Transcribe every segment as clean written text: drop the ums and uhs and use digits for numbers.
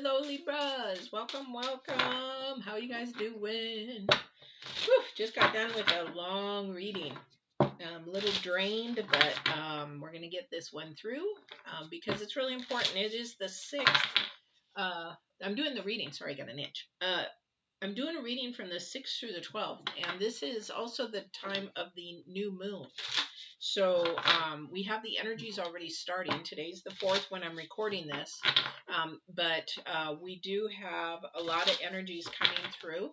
Hello, Libras. Welcome, welcome. How you guys doing? Whew, just got done with a long reading. I'm a little drained, but we're going to get this one through because it's really important. It is the 6th. I'm doing the reading. Sorry, I got an itch. I'm doing a reading from the 6th through the 12th, and this is also the time of the new moon. So we have the energies already starting. Today's the 4th when I'm recording this, but we do have a lot of energies coming through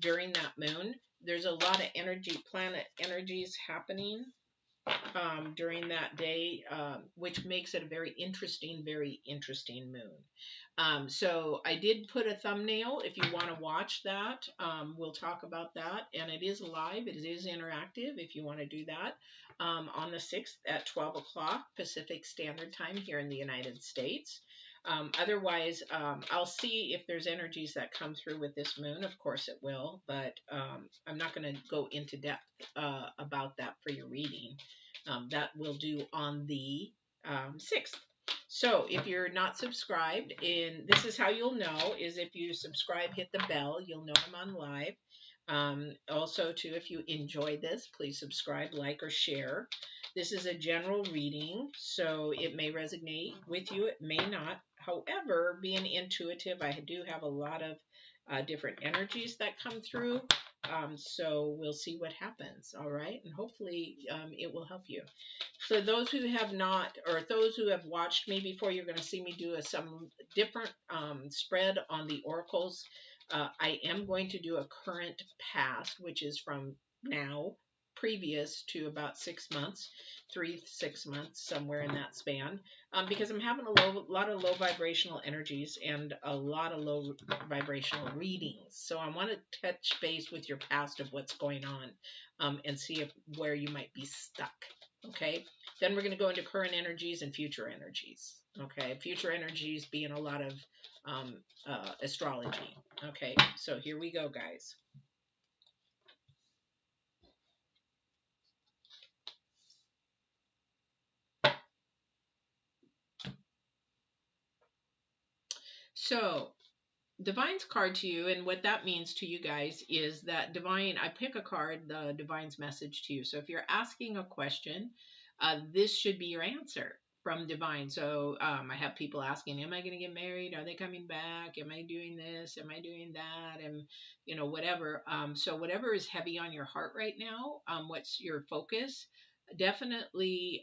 during that moon. There's a lot of planet energies happening during that day, which makes it a very interesting moon. So I did put a thumbnail if you want to watch that. We'll talk about that, and it is live. It is interactive if you want to do that on the 6th at 12 o'clock Pacific Standard Time here in the United States. Otherwise, I'll see if there's energies that come through with this moon. Of course it will, but I'm not going to go into depth about that for your reading. That we'll do on the 6th. So if you're not subscribed, this is how you'll know, is if you subscribe, hit the bell, you'll know I'm on live. Also, too, if you enjoy this, please subscribe, like, or share. This is a general reading, so it may resonate with you, it may not. However, being intuitive, I do have a lot of different energies that come through. So we'll see what happens, all right? And hopefully it will help you. For those who have not, or those who have watched me before, you're going to see me do some different spread on the oracles. I am going to do a current past, which is from now, previous to about 6 months, 3 to 6 months, somewhere in that span, because I'm having a lot of low vibrational energies and a lot of low vibrational readings. So I want to touch base with your past of what's going on and see where you might be stuck. Okay, then we're going to go into current energies and future energies. Okay, future energies being a lot of astrology. Okay, so here we go, guys. So Divine's card to you, and what that means to you guys is that Divine, I pick a card, the Divine's message to you. So if you're asking a question, this should be your answer from Divine. So I have people asking, am I going to get married? Are they coming back? Am I doing this? Am I doing that? And, you know, whatever. So whatever is heavy on your heart right now, what's your focus? Definitely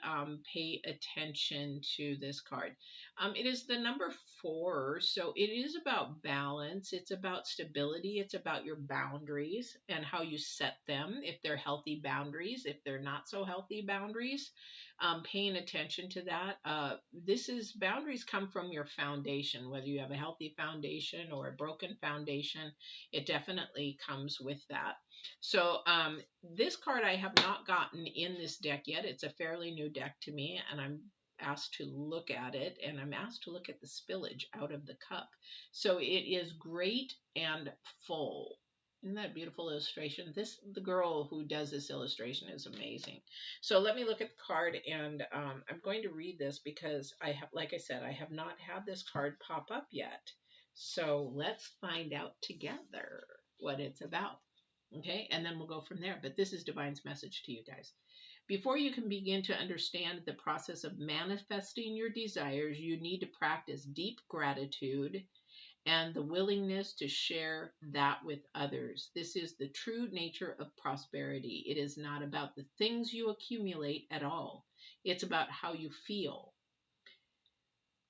pay attention to this card. It is the number 4, so it is about balance. It's about stability. It's about your boundaries and how you set them, if they're healthy boundaries, if they're not so healthy boundaries. Paying attention to that. Boundaries come from your foundation, whether you have a healthy foundation or a broken foundation, it definitely comes with that. So this card I have not gotten in this deck yet. It's a fairly new deck to me, and I'm asked to look at it, and I'm asked to look at the spillage out of the cup. So it is great and full. Isn't that a beautiful illustration? The girl who does this illustration is amazing. So let me look at the card, and I'm going to read this because I have, like I said, I have not had this card pop up yet. So let's find out together what it's about. Okay, and then we'll go from there. But this is Divine's message to you guys. Before you can begin to understand the process of manifesting your desires, you need to practice deep gratitude and the willingness to share that with others. This is the true nature of prosperity. It is not about the things you accumulate at all. It's about how you feel.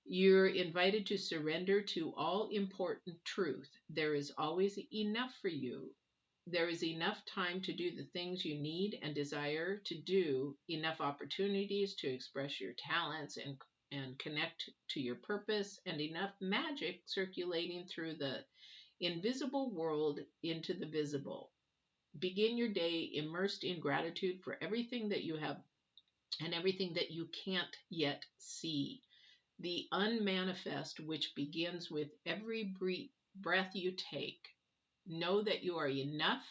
You're invited to surrender to all important truth. There is always enough for you. There is enough time to do the things you need and desire to do, enough opportunities to express your talents and connect to your purpose, and enough magic circulating through the invisible world into the visible. Begin your day immersed in gratitude for everything that you have and everything that you can't yet see. The unmanifest, which begins with every breath you take. Know that you are enough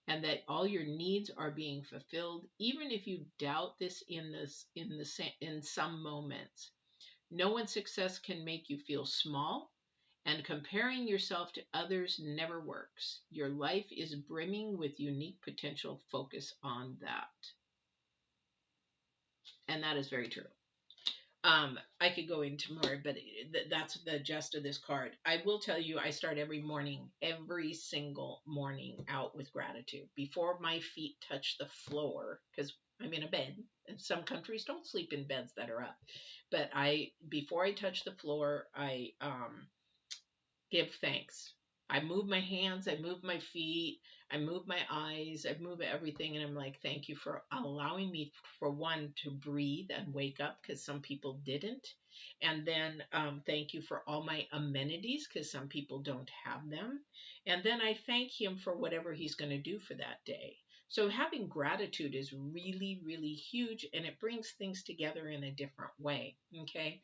and that all your needs are being fulfilled, even if you doubt this in some moments. No one's success can make you feel small. And comparing yourself to others never works. Your life is brimming with unique potential. Focus on that. And that is very true. I could go into more, but that's the gist of this card. I will tell you, I start every single morning out with gratitude before my feet touch the floor, because I'm in a bed, and some countries don't sleep in beds that are up. But before I touch the floor, I give thanks. I move my hands, I move my feet, I move my eyes, I move everything, and I'm like, thank you for allowing me, for one, to breathe and wake up, because some people didn't. And then thank you for all my amenities, because some people don't have them. And then I thank him for whatever he's going to do for that day. So having gratitude is really, really huge, and it brings things together in a different way. Okay.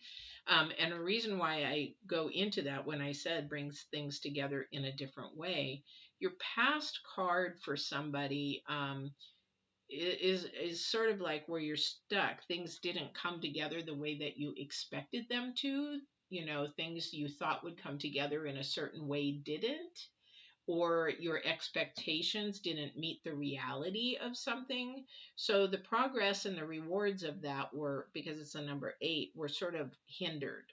And a reason why I go into that when I said brings things together in a different way, your past card for somebody is sort of like where you're stuck. Things didn't come together the way that you expected them to. You know, things you thought would come together in a certain way didn't, or your expectations didn't meet the reality of something. So the progress and the rewards of that were, because it's a number 8, were sort of hindered.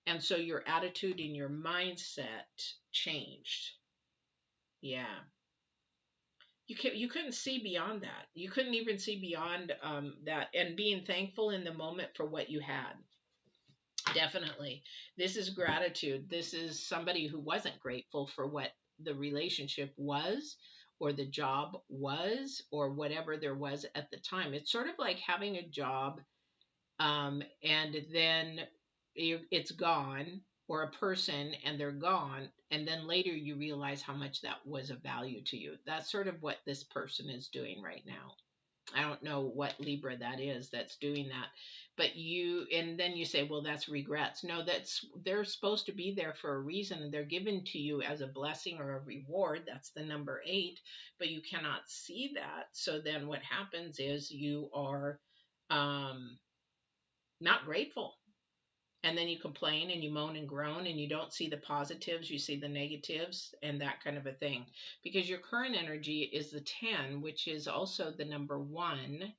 And so your attitude and your mindset changed. Yeah. You couldn't see beyond that. You couldn't even see beyond that, and being thankful in the moment for what you had. Definitely. This is gratitude. This is somebody who wasn't grateful for what the relationship was, or the job was, or whatever there was at the time. It's sort of like having a job, and then it's gone, or a person and they're gone. And then later you realize how much that was of value to you. That's sort of what this person is doing right now. I don't know what Libra that is that's doing that. But and then you say, well, that's regrets. No, they're supposed to be there for a reason, and they're given to you as a blessing or a reward. That's the number 8, but you cannot see that. So then what happens is you are not grateful. And then you complain and you moan and groan, and you don't see the positives, you see the negatives and that kind of a thing. Because your current energy is the 10, which is also the number 1.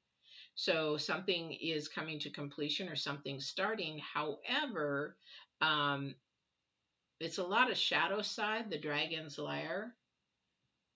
So something is coming to completion, or something starting. However, it's a lot of shadow side. The dragon's lair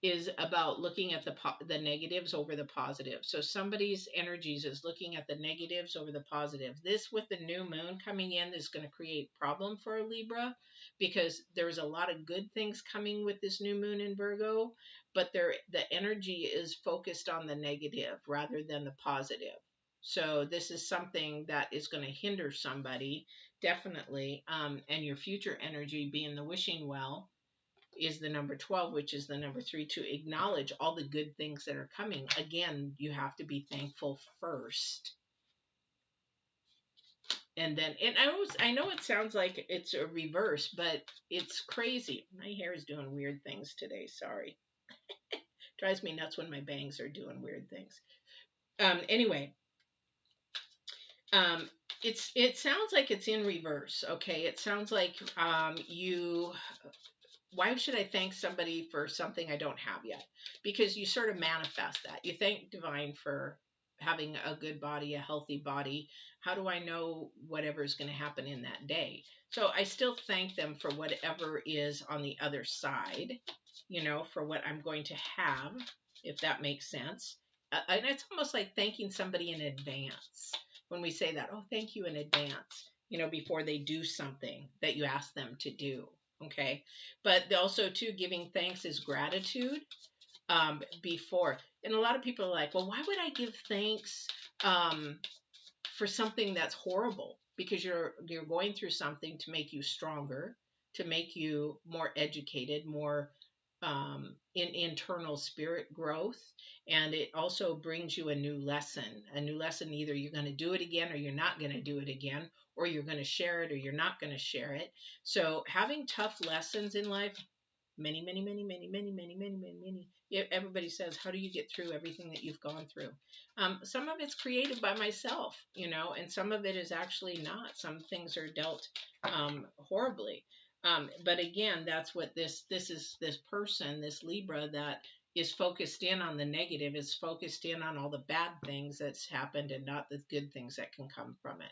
is about looking at the negatives over the positives. So somebody's energies is looking at the negatives over the positives. This, with the new moon coming in, is going to create problem for a Libra, because there's a lot of good things coming with this new moon in Virgo, but the energy is focused on the negative rather than the positive. So this is something that is going to hinder somebody, definitely. And your future energy, being the wishing well, is the number 12, which is the number 3, to acknowledge all the good things that are coming. Again, you have to be thankful first. And then, and I know it sounds like it's a reverse, but it's crazy. My hair is doing weird things today. Sorry. Drives me nuts when my bangs are doing weird things. Anyway, it sounds like it's in reverse. Okay. It sounds like why should I thank somebody for something I don't have yet? Because you sort of manifest that. You thank divine for having a good body, a healthy body. How do I know whatever is going to happen in that day? So I still thank them for whatever is on the other side, for what I'm going to have, if that makes sense. And it's almost like thanking somebody in advance when we say that. Oh, thank you in advance, before they do something that you ask them to do. Okay. But also too, giving thanks is gratitude before. And a lot of people are like, well, why would I give thanks for something that's horrible? Because you're going through something to make you stronger, to make you more educated, more in internal spirit growth. And it also brings you a new lesson. Either you're going to do it again, or you're not going to do it again, or you're going to share it, or you're not going to share it. So having tough lessons in life, many. Everybody says, how do you get through everything that you've gone through? Some of it's created by myself, and some of it is actually not. Some things are dealt horribly. But again, that's what this is, this person, this Libra, that is focused in on the negative, is focused in on all the bad things that's happened and not the good things that can come from it.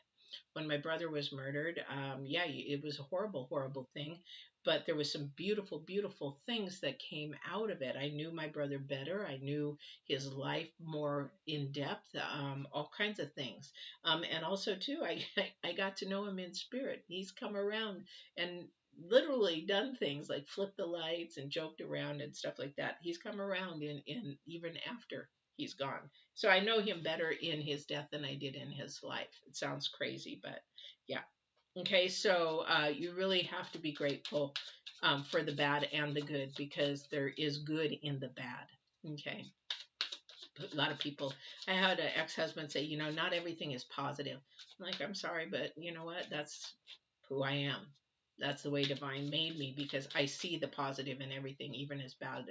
When my brother was murdered, yeah, it was a horrible, horrible thing, but there was some beautiful, beautiful things that came out of it. I knew my brother better. I knew his life more in depth, all kinds of things. And also too, I got to know him in spirit. He's come around and literally done things like flipped the lights and joked around and stuff like that. He's come around in even after he's gone. So I know him better in his death than I did in his life. It sounds crazy, but yeah. Okay, so you really have to be grateful for the bad and the good, because there is good in the bad. Okay. A lot of people, I had an ex-husband say, not everything is positive. I'm like, I'm sorry, but you know what? That's who I am. That's the way divine made me, because I see the positive in everything, even as bad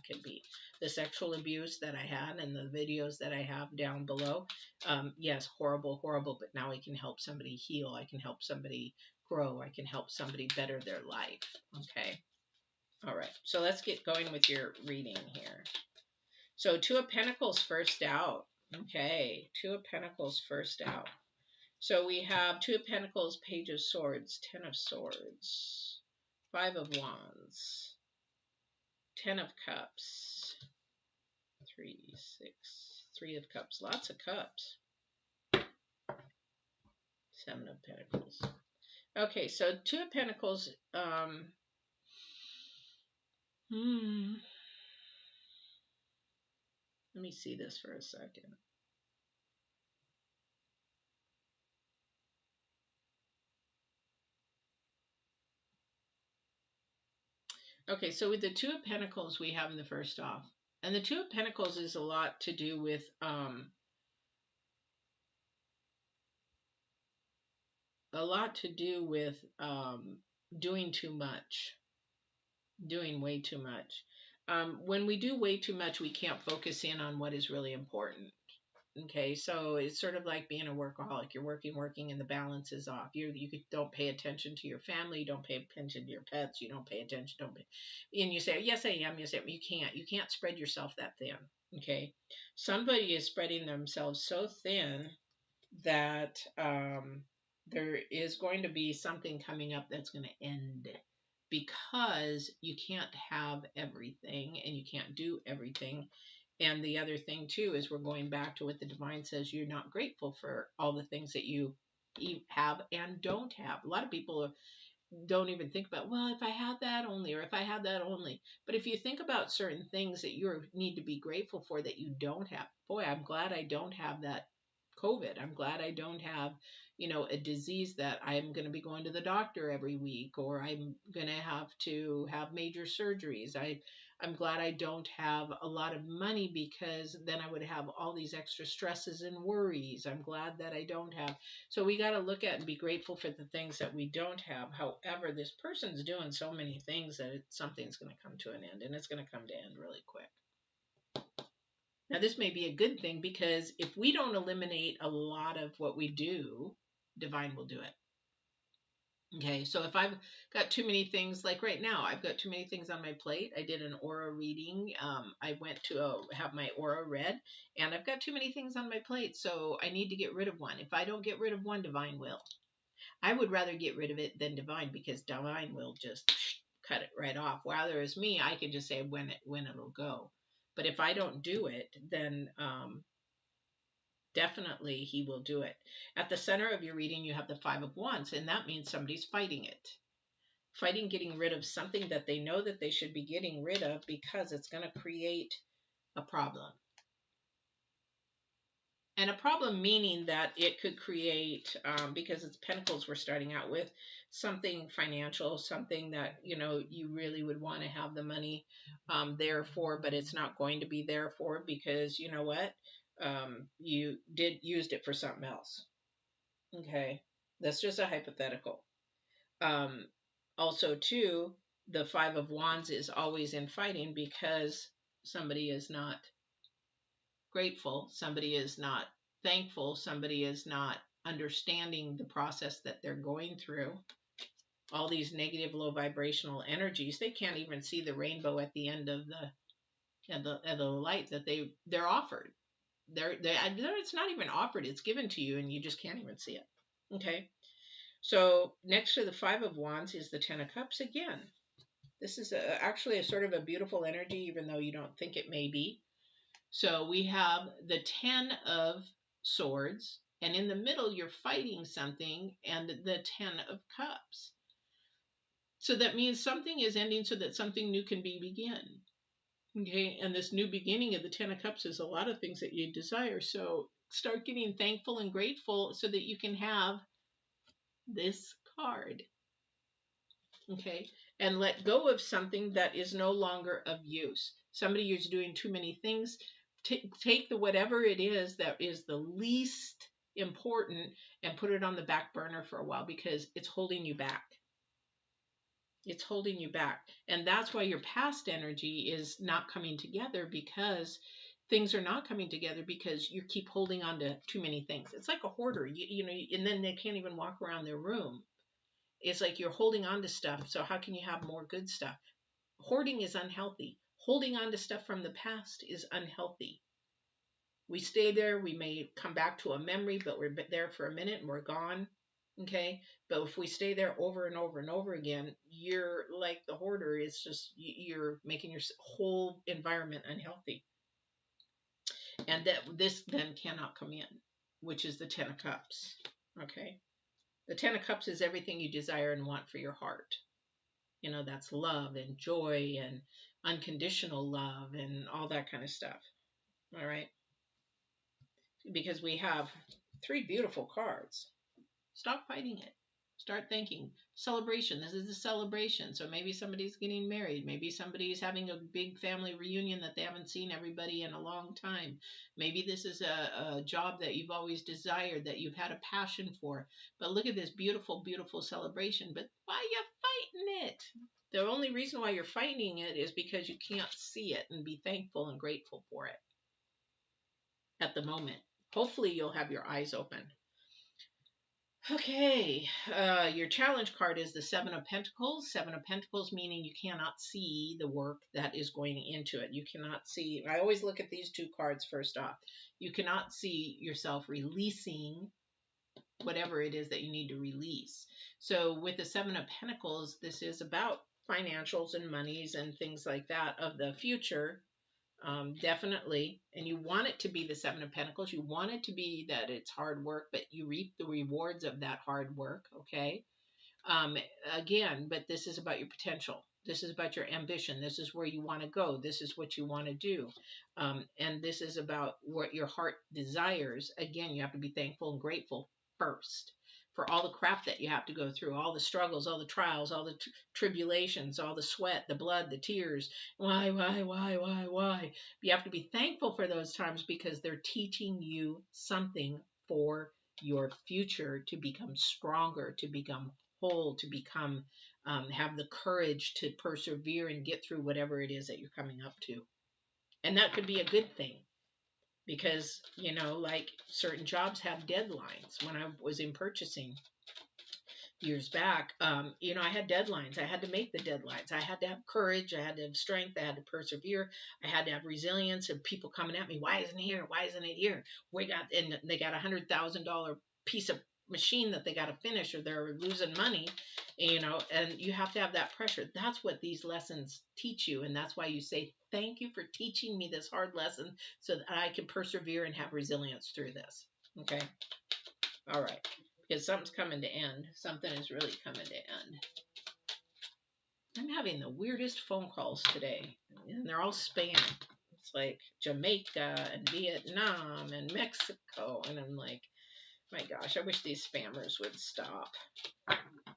can be. The sexual abuse that I had and the videos that I have down below, yes, horrible, horrible, but now I can help somebody heal. I can help somebody grow. I can help somebody better their life. Okay. All right. So let's get going with your reading here. So Two of Pentacles first out. Okay. Two of Pentacles first out. So we have Two of Pentacles, Page of Swords, Ten of Swords, Five of Wands, Ten of Cups, 3, 6, Three of Cups, lots of cups, Seven of Pentacles. Okay, so Two of Pentacles, let me see this for a second. Okay, so with the Two of Pentacles, we have in the first off. And the Two of Pentacles is a lot to do with doing too much, doing way too much. When we do way too much, we can't focus in on what is really important. Okay, so it's sort of like being a workaholic. You're working, and the balance is off. You don't pay attention to your family. You don't pay attention to your pets. You don't pay attention. And you say, yes, I am. Yes, I am. You can't spread yourself that thin. Okay, somebody is spreading themselves so thin that there is going to be something coming up that's going to end, because you can't have everything and you can't do everything. And the other thing too is, we're going back to what the divine says, you're not grateful for all the things that you have and don't have. A lot of people don't even think about, well, if I had that only, or if I had that only. But if you think about certain things that you need to be grateful for that you don't have, boy, I'm glad I don't have that COVID. I'm glad I don't have, a disease that I'm going to be going to the doctor every week, or I'm going to have major surgeries. I'm glad I don't have a lot of money, because then I would have all these extra stresses and worries. I'm glad that I don't have. So we got to look at and be grateful for the things that we don't have. However, this person's doing so many things that something's going to come to an end, and it's going to come to end really quick. Now, this may be a good thing, because if we don't eliminate a lot of what we do, divine will do it. Okay, so if I've got too many things, like right now, I've got too many things on my plate. I did an aura reading. I went to have my aura read, and I've got too many things on my plate, so I need to get rid of one. If I don't get rid of one, divine will. I would rather get rid of it than divine, because divine will just cut it right off. Whereas me, I can just say when it'll go. But if I don't do it, then definitely he will do it. At the center of your reading, you have the Five of Wands, and that means somebody's fighting it. Fighting getting rid of something that they know that they should be getting rid of, because it's going to create a problem. And a problem meaning that it could create, because it's Pentacles we're starting out with, something financial, something that, you really would want to have the money there for, but it's not going to be there for, because you know what? You used it for something else. Okay. That's just a hypothetical. Also, too, the Five of Wands is always in fighting, because somebody is not grateful, somebody is not thankful, somebody is not understanding the process that they're going through. all these negative, low vibrational energies. They can't even see the rainbow at the end of the light that they're offered. It's not even offered. It's given to you, and you just can't even see it. Okay. So next to the Five of Wands is the Ten of Cups again. This is actually a sort of a beautiful energy, even though you don't think it may be. So we have the Ten of Swords, and in the middle, you're fighting something, and the Ten of Cups. So that means something is ending so that something new can be begin. Okay, and this new beginning of the Ten of Cups is a lot of things that you desire. So start getting thankful and grateful so that you can have this card. Okay, and let go of something that is no longer of use. Somebody who's doing too many things. Take the whatever it is that is the least important and put it on the back burner for a while, because it's holding you back. It's holding you back. And that's why your past energy is not coming together, because things are not coming together because you keep holding on to too many things. It's like a hoarder, you know, and then they can't even walk around their room. It's like you're holding on to stuff. So how can you have more good stuff? Hoarding is unhealthy. Holding on to stuff from the past is unhealthy. We stay there. We may come back to a memory, but we're there for a minute and we're gone. Okay. But if we stay there over and over and over again, you're like the hoarder. It's just, you're making your whole environment unhealthy. And that this then cannot come in, which is the Ten of Cups. Okay. The Ten of Cups is everything you desire and want for your heart. You know, that's love and joy and unconditional love and all that kind of stuff. All right. Because we have three beautiful cards. Stop fighting it. Start thinking. Celebration. This is a celebration. So maybe somebody's getting married. Maybe somebody's having a big family reunion that they haven't seen everybody in a long time. Maybe this is a job that you've always desired, that you've had a passion for. But look at this beautiful, beautiful celebration. But why are you fighting it? The only reason why you're fighting it is because you can't see it and be thankful and grateful for it at the moment. Hopefully you'll have your eyes open. Okay, your challenge card is the Seven of Pentacles. Seven of Pentacles meaning you cannot see the work that is going into it. You cannot see, I always look at these two cards first off. You cannot see yourself releasing whatever it is that you need to release. So with the Seven of Pentacles, this is about financials and monies and things like that of the future. Definitely. And you want it to be the Seven of Pentacles. You want it to be that it's hard work, but you reap the rewards of that hard work. Okay. Again, but this is about your potential. This is about your ambition. This is where you want to go. This is what you want to do. And this is about what your heart desires. Again, you have to be thankful and grateful first for all the crap that you have to go through, all the struggles, all the trials, all the tribulations, all the sweat, the blood, the tears. Why? You have to be thankful for those times, because they're teaching you something for your future, to become stronger, to become whole, to become, have the courage to persevere and get through whatever it is that you're coming up to. And that could be a good thing. Because, you know, like certain jobs have deadlines. When I was in purchasing years back, you know, I had deadlines. I had to make the deadlines. I had to have courage. I had to have strength. I had to persevere. I had to have resilience, and people coming at me. Why isn't it here? Why isn't it here? And they got $100,000 piece of machine that they got to finish, or they're losing money, you know, and you have to have that pressure. That's what these lessons teach you. And that's why you say, thank you for teaching me this hard lesson so that I can persevere and have resilience through this. Okay. All right. Because something's coming to end. Something is really coming to end. I'm having the weirdest phone calls today, and they're all spam. It's like Jamaica and Vietnam and Mexico, and I'm like, my gosh, I wish these spammers would stop.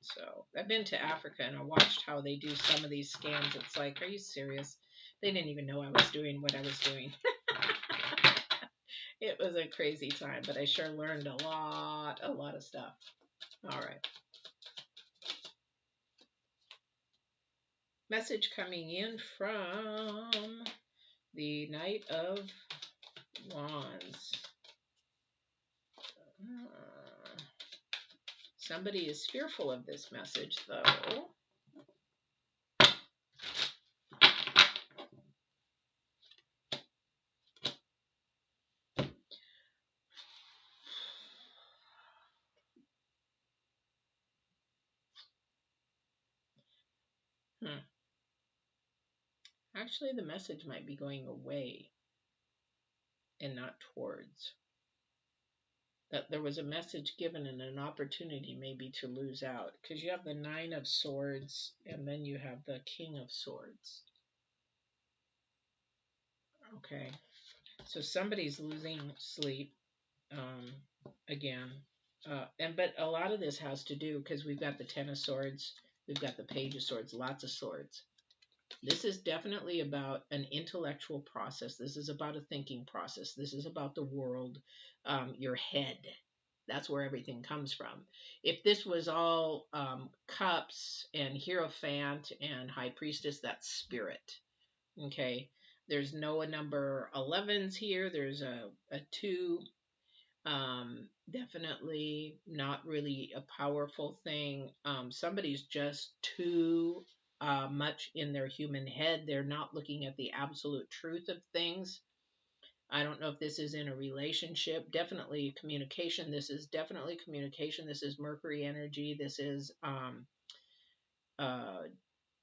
So I've been to Africa, and I watched how they do some of these scams. It's like, are you serious? They didn't even know I was doing what I was doing. It was a crazy time, but I sure learned a lot of stuff. All right. Message coming in from the Knight of Wands. Somebody is fearful of this message, though. Actually, the message might be going away and not towards. That there was a message given and an opportunity maybe to lose out. Because you have the Nine of Swords and then you have the King of Swords. Okay. So somebody's losing sleep again. But a lot of this has to do because we've got the Ten of Swords, we've got the Page of Swords, lots of swords. This is definitely about an intellectual process. This is about a thinking process. This is about the world, your head. That's where everything comes from. If this was all cups and Hierophant and High Priestess, that's spirit. Okay. There's no number 11s here. There's a 2. Definitely not really a powerful thing. Somebody's just too much in their human head. They're not looking at the absolute truth of things. I don't know if this is in a relationship. Definitely communication. This is definitely communication. This is Mercury energy. This is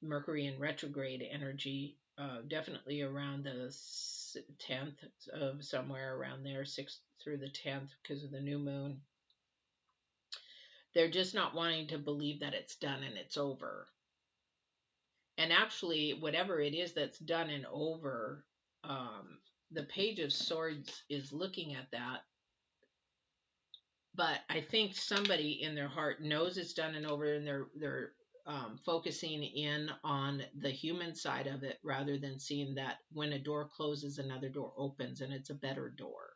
Mercury in retrograde energy. Definitely around the 10th of somewhere around there, 6th through the 10th because of the new moon. They're just not wanting to believe that it's done and it's over. And actually, whatever it is that's done and over, the Page of Swords is looking at that. But I think somebody in their heart knows it's done and over, and they're focusing in on the human side of it rather than seeing that when a door closes, another door opens, and it's a better door.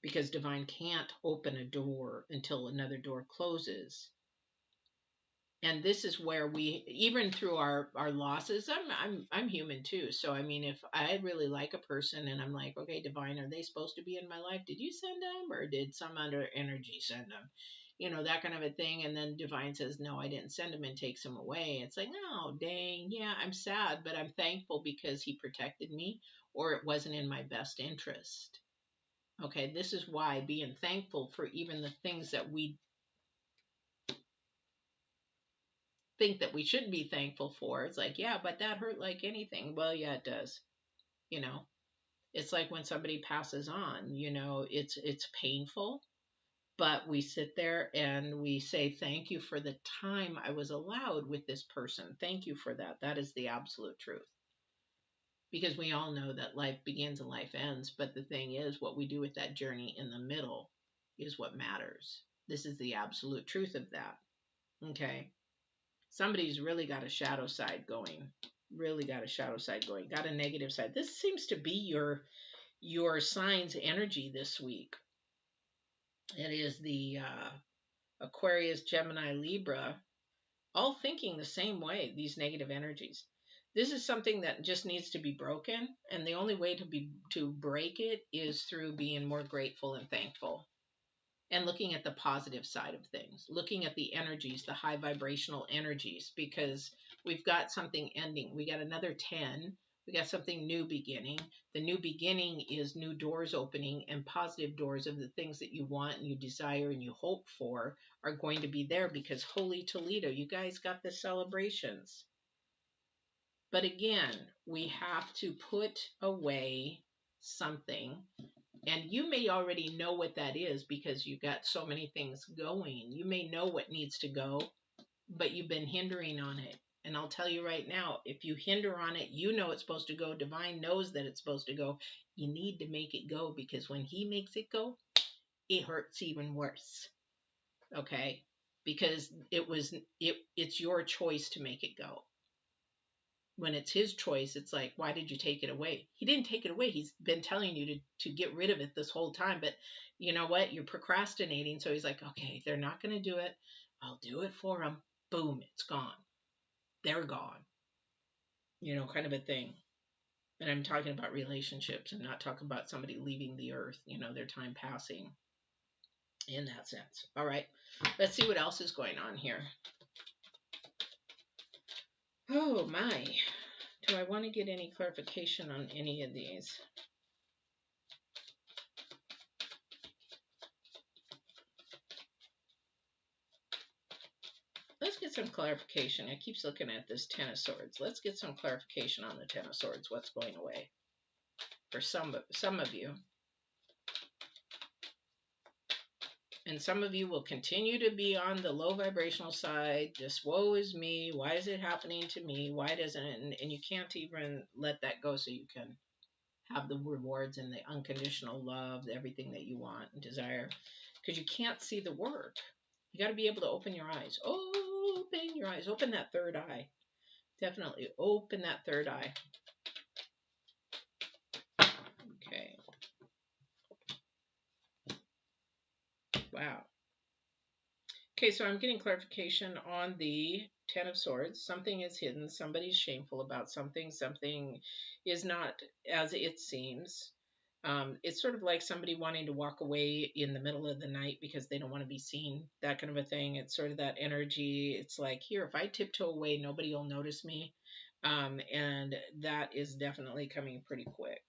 Because divine can't open a door until another door closes. And this is where we, even through our losses, I'm human too. So I mean, if I really like a person and I'm like, okay, divine, are they supposed to be in my life? Did you send them, or did some other energy send them? You know, that kind of a thing. And then divine says, no, I didn't send him, and takes him away. It's like, oh, dang, yeah, I'm sad, but I'm thankful because he protected me, or it wasn't in my best interest. Okay, this is why being thankful for even the things that we think that we should be thankful for. It's like, yeah, but that hurt like anything. Well, yeah, it does. You know, it's like when somebody passes on, you know, it's painful, but we sit there and we say, thank you for the time I was allowed with this person. Thank you for that. That is the absolute truth. Because we all know that life begins and life ends. But the thing is, what we do with that journey in the middle is what matters. This is the absolute truth of that. Okay. Somebody's really got a shadow side going. Really got a shadow side going. Got a negative side. This seems to be your sign's energy this week. It is the Aquarius, Gemini, Libra, all thinking the same way, these negative energies. This is something that just needs to be broken, and the only way to break it is through being more grateful and thankful. And looking at the positive side of things, looking at the energies, the high vibrational energies, because we've got something ending. We got another 10. We got something new beginning. The new beginning is new doors opening, and positive doors of the things that you want and you desire and you hope for are going to be there, because Holy Toledo, you guys got the celebrations. But again, we have to put away something. And you may already know what that is because you've got so many things going. You may know what needs to go, but you've been hindering on it. And I'll tell you right now, if you hinder on it, you know it's supposed to go. Divine knows that it's supposed to go. You need to make it go, because when he makes it go, it hurts even worse. Okay? Because it's your choice to make it go. When it's his choice, it's like, why did you take it away? He didn't take it away. He's been telling you to get rid of it this whole time. But you know what? You're procrastinating. So he's like, okay, they're not going to do it. I'll do it for them. Boom, it's gone. They're gone. You know, kind of a thing. And I'm talking about relationships. I'm not talking about somebody leaving the earth, you know, their time passing. in that sense. All right, let's see what else is going on here. Oh my, do I want to get any clarification on any of these? Let's get some clarification. It keeps looking at this Ten of Swords. Let's get some clarification on the Ten of Swords. What's going away for some of you? And some of you will continue to be on the low vibrational side. Just woe is me. Why is it happening to me? Why doesn't it? And you can't even let that go so you can have the rewards and the unconditional love, everything that you want and desire. Because you can't see the work. You got to be able to open your eyes. Open your eyes. Open that third eye. Definitely open that third eye. Okay. Wow. Okay, so I'm getting clarification on the Ten of Swords. Something is hidden. Somebody's shameful about something. Something is not as it seems. It's sort of like somebody wanting to walk away in the middle of the night because they don't want to be seen, that kind of a thing. It's sort of that energy. It's like, here, if I tiptoe away, nobody will notice me. And that is definitely coming pretty quick.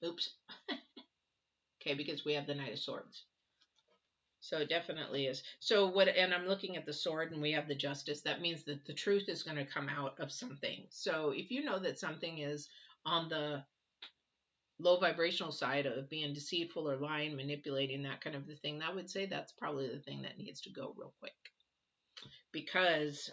Oops. Okay, because we have the Knight of Swords. So it definitely is. So what, and I'm looking at the sword and we have the justice. That means that the truth is going to come out of something. So if you know that something is on the low vibrational side of being deceitful or lying, manipulating, that kind of the thing, I would say that's probably the thing that needs to go real quick. Because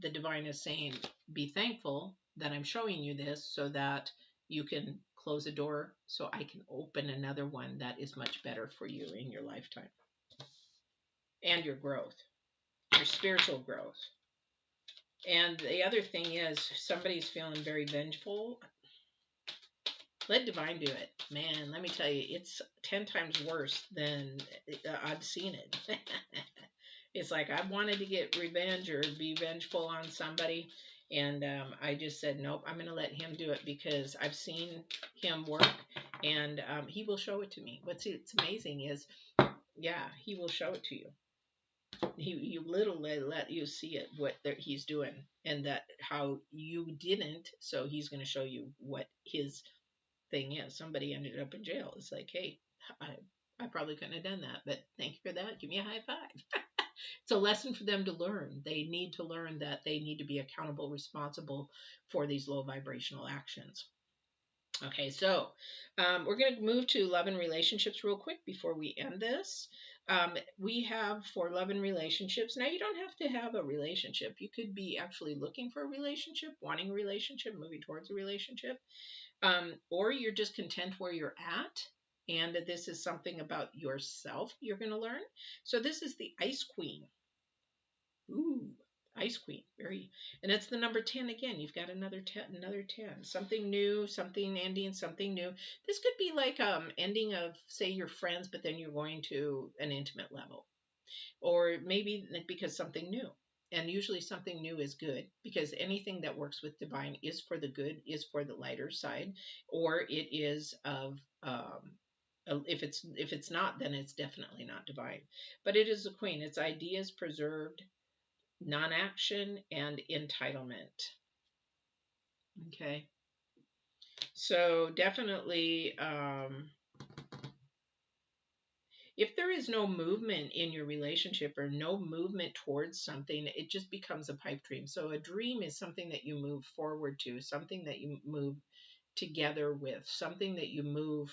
the divine is saying, be thankful that I'm showing you this so that you can close a door so I can open another one that is much better for you in your lifetime. And your growth, your spiritual growth. And the other thing is, somebody's feeling very vengeful. Let divine do it. Man, let me tell you, it's 10 times worse than I've seen it. It's like I wanted to get revenge or be vengeful on somebody. And I just said, nope, I'm going to let him do it because I've seen him work and he will show it to me. What's amazing is, yeah, he will show it to you. He literally let you see it, what he's doing, and that how you didn't. So he's going to show you what his thing is. Somebody ended up in jail. It's like, hey, I probably couldn't have done that, but thank you for that. Give me a high five. It's a lesson for them to learn. They need to learn that they need to be accountable, responsible for these low vibrational actions. Okay, so we're going to move to love and relationships real quick before we end this. We have for love and relationships. Now, you don't have to have a relationship. You could be actually looking for a relationship, wanting a relationship, moving towards a relationship, or you're just content where you're at. And this is something about yourself you're going to learn. So this is the Ice Queen. Ooh, Ice Queen. Very, and it's the number 10 again. You've got another 10, another 10. Something new, something ending, something new. This could be like ending of, say, your friends, but then you're going to an intimate level. Or maybe because something new. And usually something new is good because anything that works with divine is for the good, is for the lighter side, or it is of if it's not, then it's definitely not divine. But it is a queen. It's ideas preserved, non-action, and entitlement. Okay. So definitely, if there is no movement in your relationship or no movement towards something, it just becomes a pipe dream. So a dream is something that you move forward to, something that you move together with, something that you move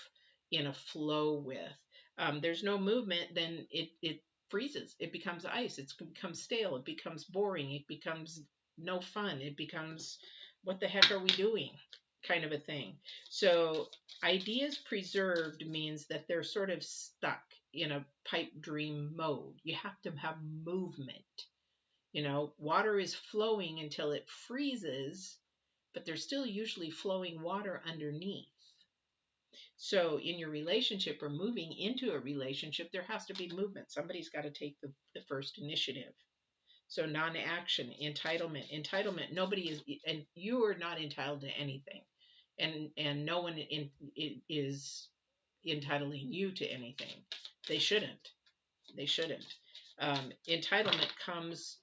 in a flow with. There's no movement, then it freezes. It becomes ice. It becomes stale. It becomes boring. It becomes no fun. It becomes, what the heck are we doing? Kind of a thing. So ideas preserved means that they're sort of stuck in a pipe dream mode. You have to have movement. Water is flowing until it freezes, but there's still usually flowing water underneath. So in your relationship or moving into a relationship, there has to be movement. Somebody's got to take the first initiative. So non-action, entitlement, nobody is, and you are not entitled to anything. And no one is entitling you to anything. They shouldn't. They shouldn't. Entitlement comes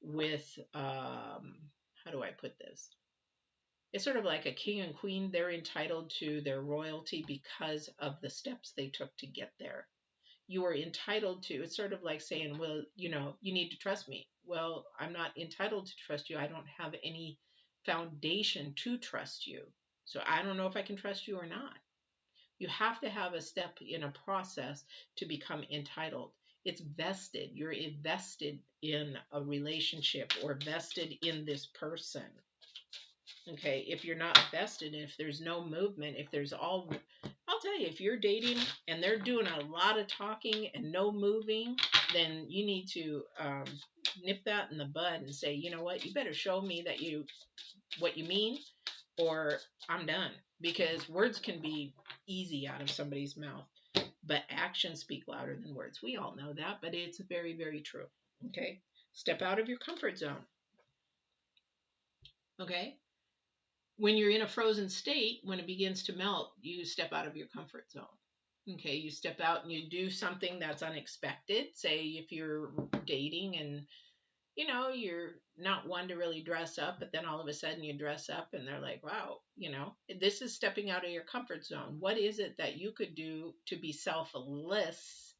with, how do I put this? It's sort of like a king and queen. They're entitled to their royalty because of the steps they took to get there. You are entitled to, it's sort of like saying, well, you know, you need to trust me. Well, I'm not entitled to trust you. I don't have any foundation to trust you. So I don't know if I can trust you or not. You have to have a step in a process to become entitled. It's vested. You're invested in a relationship or vested in this person. Okay, if you're not vested, if there's no movement, if there's all, I'll tell you, if you're dating and they're doing a lot of talking and no moving, then you need to nip that in the bud and say, you know what, you better show me that what you mean, or I'm done. Because words can be easy out of somebody's mouth, but actions speak louder than words. We all know that, but it's very, very true. Okay, step out of your comfort zone. Okay, when you're in a frozen state, when it begins to melt, you step out of your comfort zone. Okay, you step out and you do something that's unexpected. Say if you're dating and you know you're not one to really dress up, but then all of a sudden you dress up and they're like, wow, you know, this is stepping out of your comfort zone. What is it that you could do to be selfless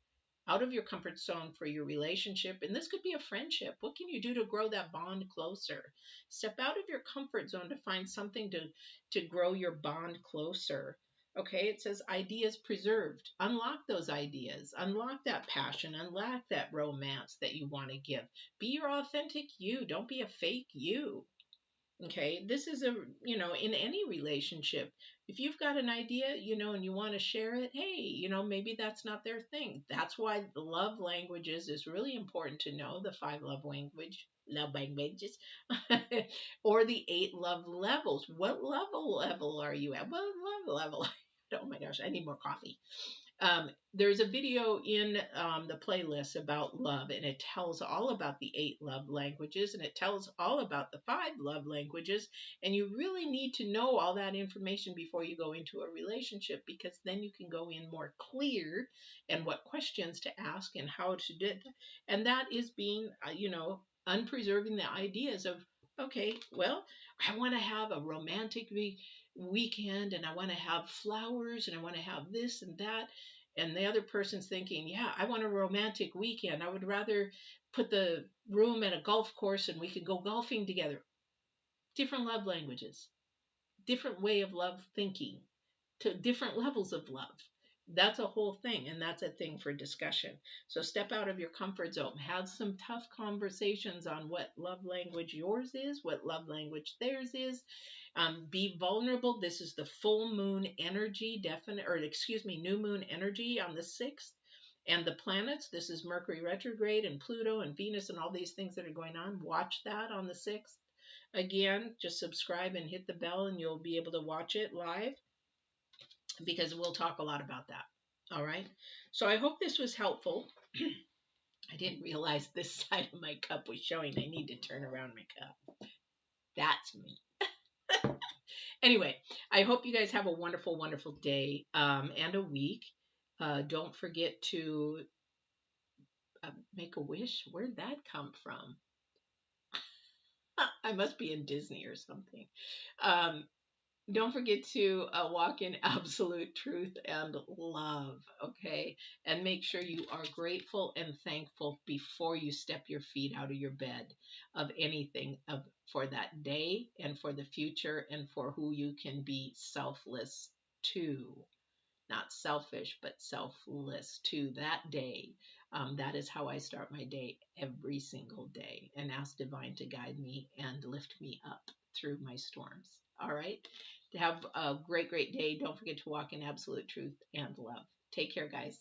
out of your comfort zone for your relationship? And this could be a friendship. What can you do to grow that bond closer? Step out of your comfort zone to find something to grow your bond closer. Okay, it says ideas preserved. Unlock those ideas. Unlock that passion. Unlock that romance that you want to give. Be your authentic you. Don't be a fake you. Okay, this is you know, in any relationship, if you've got an idea, you know, and you want to share it, hey, you know, maybe that's not their thing. That's why the love languages is really important to know, the 5 love languages, or the 8 love levels. What level are you at? What love level? Oh my gosh, I need more coffee. There's a video in the playlist about love, and it tells all about the 8 love languages, and it tells all about the 5 love languages. And you really need to know all that information before you go into a relationship, because then you can go in more clear and what questions to ask and how to do it. And that is being, you know, unpreserving the ideas of, okay, well, I want to have a romantic weekend, and I want to have flowers, and I want to have this and that. And the other person's thinking, yeah, I want a romantic weekend. I would rather put the room at a golf course and we could go golfing together. Different love languages, different way of love thinking, to different levels of love. That's a whole thing, and that's a thing for discussion. So step out of your comfort zone. Have some tough conversations on what love language yours is, what love language theirs is. Be vulnerable. This is the full moon energy, new moon energy on the 6th. And the planets, this is Mercury retrograde and Pluto and Venus and all these things that are going on. Watch that on the 6th. Again, just subscribe and hit the bell and you'll be able to watch it live, because we'll talk a lot about that. All right. So I hope this was helpful. I didn't realize this side of my cup was showing. I need to turn around my cup. That's me. Anyway, I hope you guys have a wonderful, wonderful day and a week. Don't forget to make a wish. Where'd that come from? I must be in Disney or something. Don't forget to walk in absolute truth and love, okay? And make sure you are grateful and thankful before you step your feet out of your bed of anything for that day and for the future and for who you can be selfless to. Not selfish, but selfless to that day. That is how I start my day every single day, and ask Divine to guide me and lift me up through my storms. All right? Have a great, great day. Don't forget to walk in absolute truth and love. Take care, guys.